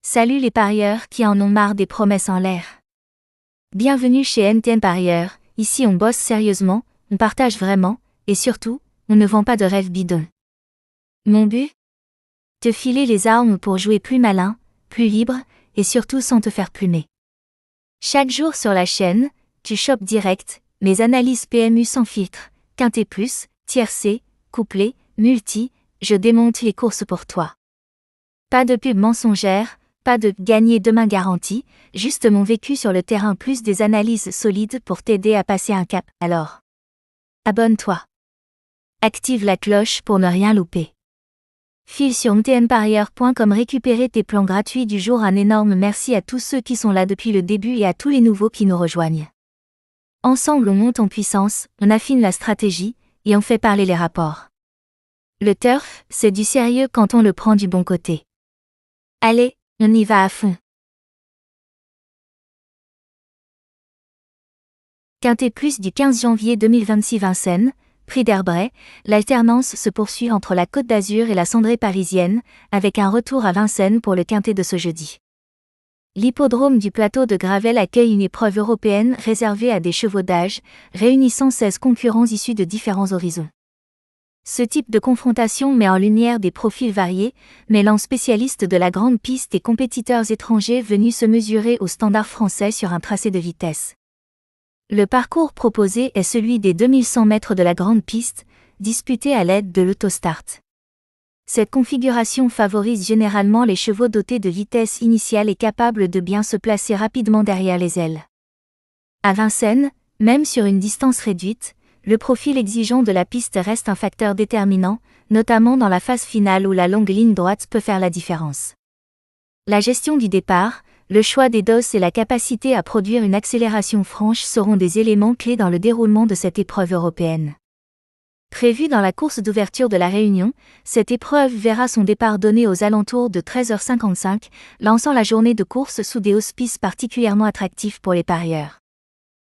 Salut les parieurs qui en ont marre des promesses en l'air. Bienvenue chez NTN Parieurs, ici on bosse sérieusement, on partage vraiment, et surtout, on ne vend pas de rêves bidons. Mon but ? Te filer les armes pour jouer plus malin, plus libre, et surtout sans te faire plumer. Chaque jour sur la chaîne, tu chopes direct, mes analyses PMU sans filtre, quinté plus, tiercé, couplet, multi, je démonte les courses pour toi. Pas de pub mensongère, pas de « gagner demain garantie », juste mon vécu sur le terrain plus des analyses solides pour t'aider à passer un cap. Alors, abonne-toi. Active la cloche pour ne rien louper. File sur ntnparieur.com récupérer tes plans gratuits du jour. Un énorme merci à tous ceux qui sont là depuis le début et à tous les nouveaux qui nous rejoignent. Ensemble on monte en puissance, on affine la stratégie, et on fait parler les rapports. Le turf, c'est du sérieux quand on le prend du bon côté. Allez, on y va à fond. Quinté plus du 15 janvier 2026 Vincennes, prix d'Herbray, l'alternance se poursuit entre la Côte d'Azur et la cendrée parisienne, avec un retour à Vincennes pour le quinté de ce jeudi. L'hippodrome du plateau de Gravel accueille une épreuve européenne réservée à des chevaux d'âge, réunissant 16 concurrents issus de différents horizons. Ce type de confrontation met en lumière des profils variés, mêlant spécialistes de la grande piste et compétiteurs étrangers venus se mesurer aux standards français sur un tracé de vitesse. Le parcours proposé est celui des 2100 mètres de la grande piste, disputé à l'aide de l'autostart. Cette configuration favorise généralement les chevaux dotés de vitesse initiale et capables de bien se placer rapidement derrière les ailes. À Vincennes, même sur une distance réduite, le profil exigeant de la piste reste un facteur déterminant, notamment dans la phase finale où la longue ligne droite peut faire la différence. La gestion du départ, le choix des doses et la capacité à produire une accélération franche seront des éléments clés dans le déroulement de cette épreuve européenne. Prévue dans la course d'ouverture de la Réunion, cette épreuve verra son départ donné aux alentours de 13h55, lançant la journée de course sous des auspices particulièrement attractifs pour les parieurs.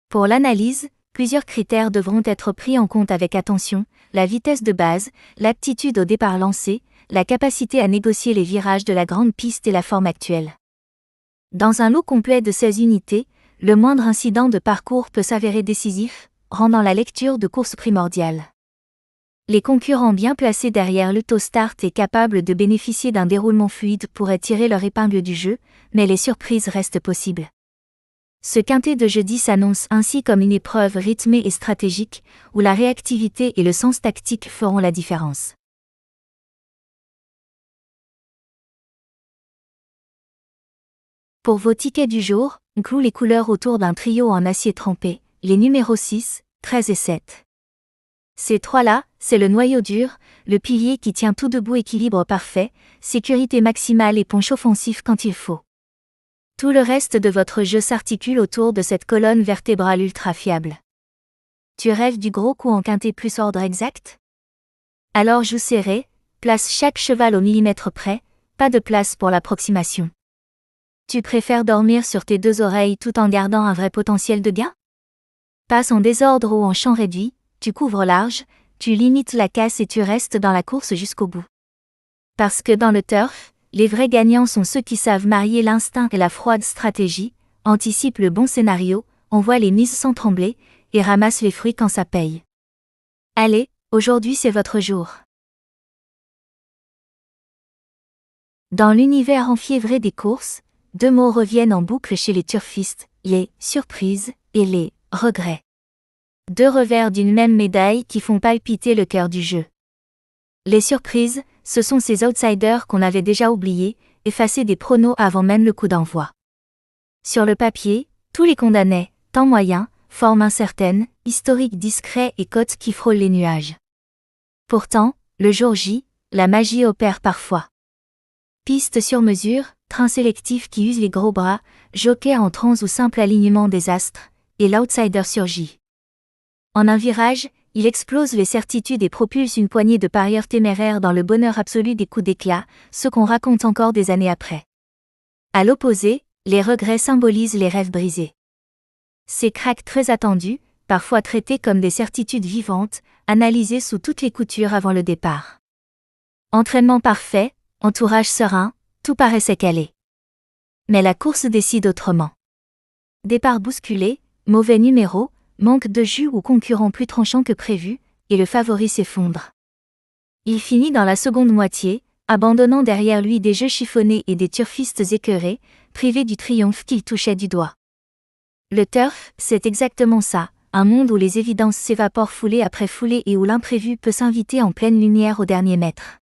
Pour l'analyse, plusieurs critères devront être pris en compte avec attention, la vitesse de base, l'aptitude au départ lancé, la capacité à négocier les virages de la grande piste et la forme actuelle. Dans un lot complet de 16 unités, le moindre incident de parcours peut s'avérer décisif, rendant la lecture de course primordiale. Les concurrents bien placés derrière l'autostart et capables de bénéficier d'un déroulement fluide pourraient tirer leur épingle du jeu, mais les surprises restent possibles. Ce quinté de jeudi s'annonce ainsi comme une épreuve rythmée et stratégique, où la réactivité et le sens tactique feront la différence. Pour vos tickets du jour, on cloue les couleurs autour d'un trio en acier trempé, les numéros 6, 13 et 7. Ces trois-là, c'est le noyau dur, le pilier qui tient tout debout, équilibre parfait, sécurité maximale et punch offensif quand il faut. Tout le reste de votre jeu s'articule autour de cette colonne vertébrale ultra fiable. Tu rêves du gros coup en quinté plus ordre exact ? Alors joue serré, place chaque cheval au millimètre près, pas de place pour l'approximation. Tu préfères dormir sur tes deux oreilles tout en gardant un vrai potentiel de gain ? Passe en désordre ou en champ réduit, tu couvres large, tu limites la casse et tu restes dans la course jusqu'au bout. Parce que dans le turf, les vrais gagnants sont ceux qui savent marier l'instinct et la froide stratégie, anticipent le bon scénario, envoient les mises sans trembler, et ramassent les fruits quand ça paye. Allez, aujourd'hui c'est votre jour. Dans l'univers enfiévré des courses, deux mots reviennent en boucle chez les turfistes, les « surprises » et les « regrets ». Deux revers d'une même médaille qui font palpiter le cœur du jeu. Les surprises, ce sont ces outsiders qu'on avait déjà oubliés, effacés des pronos avant même le coup d'envoi. Sur le papier, tous les condamnaient, temps moyen, forme incertaine, historique discret et cote qui frôlent les nuages. Pourtant, le jour J, la magie opère parfois. Piste sur mesure, train sélectif qui use les gros bras, joker en transe ou simple alignement des astres, et l'outsider surgit. En un virage, il explose les certitudes et propulse une poignée de parieurs téméraires dans le bonheur absolu des coups d'éclat, ce qu'on raconte encore des années après. À l'opposé, les regrets symbolisent les rêves brisés. Ces cracks très attendus, parfois traités comme des certitudes vivantes, analysés sous toutes les coutures avant le départ. Entraînement parfait, entourage serein, tout paraissait calé. Mais la course décide autrement. Départ bousculé, mauvais numéro, manque de jus ou concurrent plus tranchant que prévu, et le favori s'effondre. Il finit dans la seconde moitié, abandonnant derrière lui des jeux chiffonnés et des turfistes écœurés, privés du triomphe qu'il touchait du doigt. Le turf, c'est exactement ça, un monde où les évidences s'évaporent foulée après foulée et où l'imprévu peut s'inviter en pleine lumière au dernier mètre.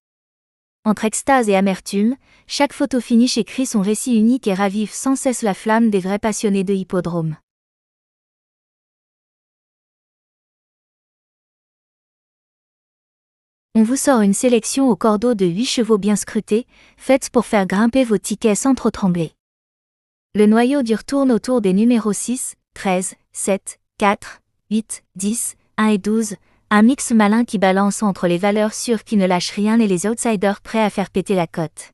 Entre extase et amertume, chaque photo finish écrit son récit unique et ravive sans cesse la flamme des vrais passionnés de hippodrome. On vous sort une sélection au cordeau de 8 chevaux bien scrutés, faite pour faire grimper vos tickets sans trop trembler. Le noyau dur tourne autour des numéros 6, 13, 7, 4, 8, 10, 1 et 12, un mix malin qui balance entre les valeurs sûres qui ne lâchent rien et les outsiders prêts à faire péter la cote.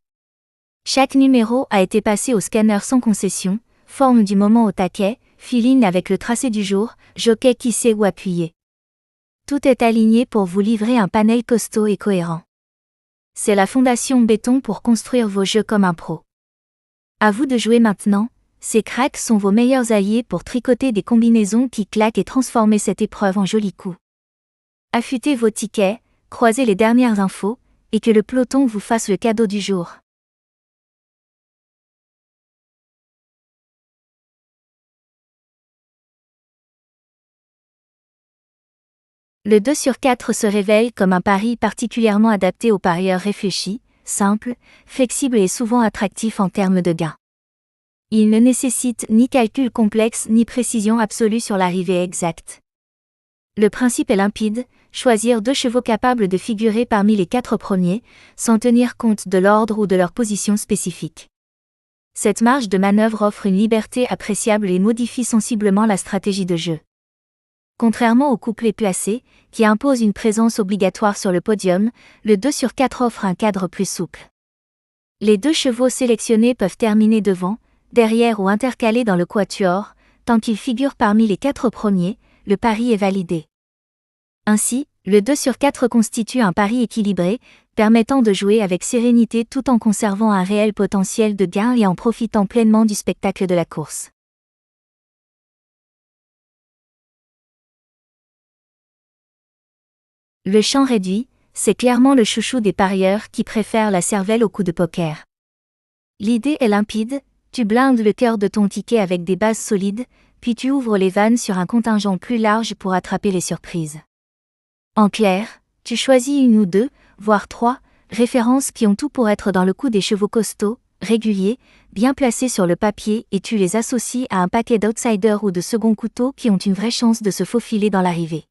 Chaque numéro a été passé au scanner sans concession, forme du moment au taquet, filine avec le tracé du jour, jockey qui sait où appuyer. Tout est aligné pour vous livrer un panel costaud et cohérent. C'est la fondation béton pour construire vos jeux comme un pro. À vous de jouer maintenant, ces cracks sont vos meilleurs alliés pour tricoter des combinaisons qui claquent et transformer cette épreuve en joli coup. Affûtez vos tickets, croisez les dernières infos, et que le peloton vous fasse le cadeau du jour. Le 2 sur 4 se révèle comme un pari particulièrement adapté aux parieurs réfléchis, simples, flexibles et souvent attractifs en termes de gains. Il ne nécessite ni calcul complexe ni précision absolue sur l'arrivée exacte. Le principe est limpide, choisir 2 chevaux capables de figurer parmi les 4 premiers, sans tenir compte de l'ordre ou de leur position spécifique. Cette marge de manœuvre offre une liberté appréciable et modifie sensiblement la stratégie de jeu. Contrairement au couplet placé, qui impose une présence obligatoire sur le podium, le 2 sur 4 offre un cadre plus souple. Les 2 chevaux sélectionnés peuvent terminer devant, derrière ou intercalés dans le quatuor, tant qu'ils figurent parmi les 4 premiers, le pari est validé. Ainsi, le 2 sur 4 constitue un pari équilibré, permettant de jouer avec sérénité tout en conservant un réel potentiel de gain et en profitant pleinement du spectacle de la course. Le champ réduit, c'est clairement le chouchou des parieurs qui préfèrent la cervelle au coup de poker. L'idée est limpide, tu blindes le cœur de ton ticket avec des bases solides, puis tu ouvres les vannes sur un contingent plus large pour attraper les surprises. En clair, tu choisis 1 ou 2, voire 3, références qui ont tout pour être dans le coup des chevaux costauds, réguliers, bien placés sur le papier et tu les associes à un paquet d'outsiders ou de second couteaux qui ont une vraie chance de se faufiler dans l'arrivée.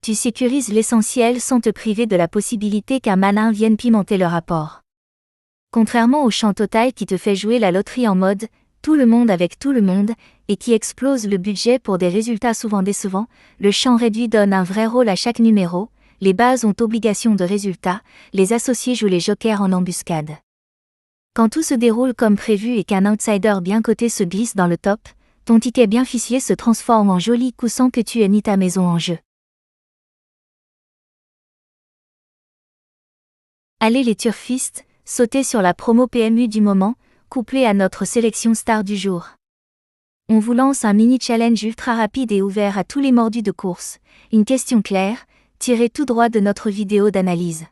Tu sécurises l'essentiel sans te priver de la possibilité qu'un malin vienne pimenter le rapport. Contrairement au champ total qui te fait jouer la loterie en mode « tout le monde avec tout le monde » et qui explose le budget pour des résultats souvent décevants, le champ réduit donne un vrai rôle à chaque numéro, les bases ont obligation de résultat, les associés jouent les jokers en embuscade. Quand tout se déroule comme prévu et qu'un outsider bien coté se glisse dans le top, ton ticket bien ficelé se transforme en joli coup sans que tu aies ni ta maison en jeu. Allez les turfistes, sautez sur la promo PMU du moment, couplée à notre sélection star du jour. On vous lance un mini-challenge ultra rapide et ouvert à tous les mordus de course, une question claire, tirée tout droit de notre vidéo d'analyse.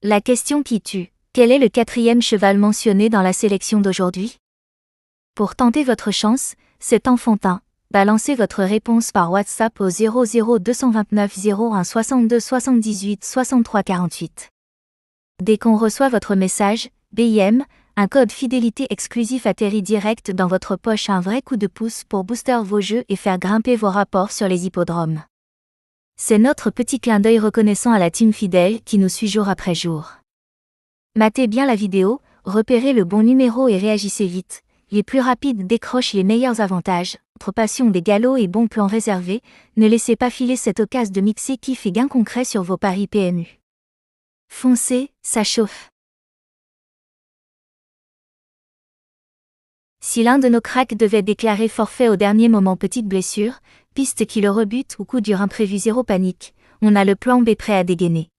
La question qui tue, quel est le 4e cheval mentionné dans la sélection d'aujourd'hui? Pour tenter votre chance, c'est enfantin, balancez votre réponse par WhatsApp au 00 229 01 62 78 63 48. Dès qu'on reçoit votre message, BIM, un code fidélité exclusif atterrit direct dans votre poche, un vrai coup de pouce pour booster vos jeux et faire grimper vos rapports sur les hippodromes. C'est notre petit clin d'œil reconnaissant à la team fidèle qui nous suit jour après jour. Matez bien la vidéo, repérez le bon numéro et réagissez vite. Les plus rapides décrochent les meilleurs avantages. Entre passion des galops et bons plans réservés, ne laissez pas filer cette occasion de mixer kiff et gains concrets sur vos paris PMU. Foncez, ça chauffe. Si l'un de nos cracks devait déclarer forfait au dernier moment, petite blessure, piste qui le rebute ou coup dur imprévu, zéro panique, on a le plan B prêt à dégainer.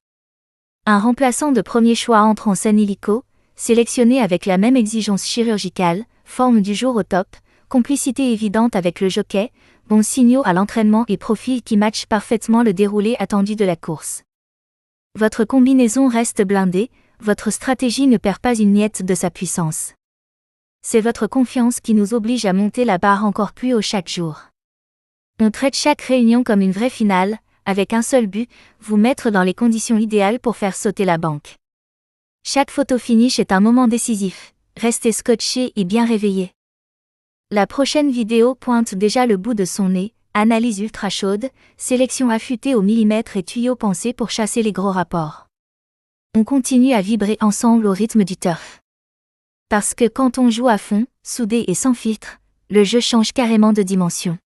Un remplaçant de premier choix entre en scène illico, sélectionné avec la même exigence chirurgicale, forme du jour au top, complicité évidente avec le jockey, bons signaux à l'entraînement et profil qui matchent parfaitement le déroulé attendu de la course. Votre combinaison reste blindée, votre stratégie ne perd pas une miette de sa puissance. C'est votre confiance qui nous oblige à monter la barre encore plus haut chaque jour. On traite chaque réunion comme une vraie finale, avec un seul but, vous mettre dans les conditions idéales pour faire sauter la banque. Chaque photo finish est un moment décisif, restez scotché et bien réveillé. La prochaine vidéo pointe déjà le bout de son nez, analyse ultra chaude, sélection affûtée au millimètre et tuyaux pensés pour chasser les gros rapports. On continue à vibrer ensemble au rythme du turf. Parce que quand on joue à fond, soudé et sans filtre, le jeu change carrément de dimension.